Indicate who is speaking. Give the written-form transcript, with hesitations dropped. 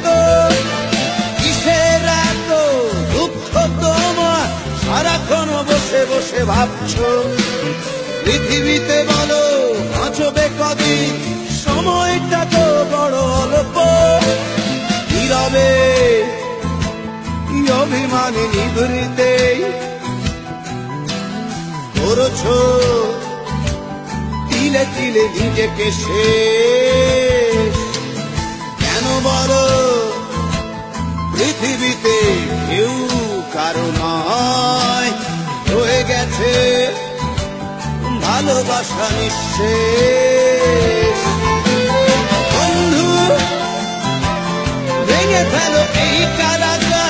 Speaker 1: তো কিসের এত দুঃখ তোমার সারাক্ষণ বসে বসে ভাবছো পৃথিবীতে বলো বাঁচবে কদিন সময়টা তো বড় অল্প নীরবে অভিমানী নিভৃতে করেছো তিলে তিলে নিজেকে শেষ কেন বলো পৃথিবীতে কেউ কারো নয় রয়ে গেছে ভালোবাসা নিঃশেষ বন্ধু ভেঙে ফেলো এই কারাগার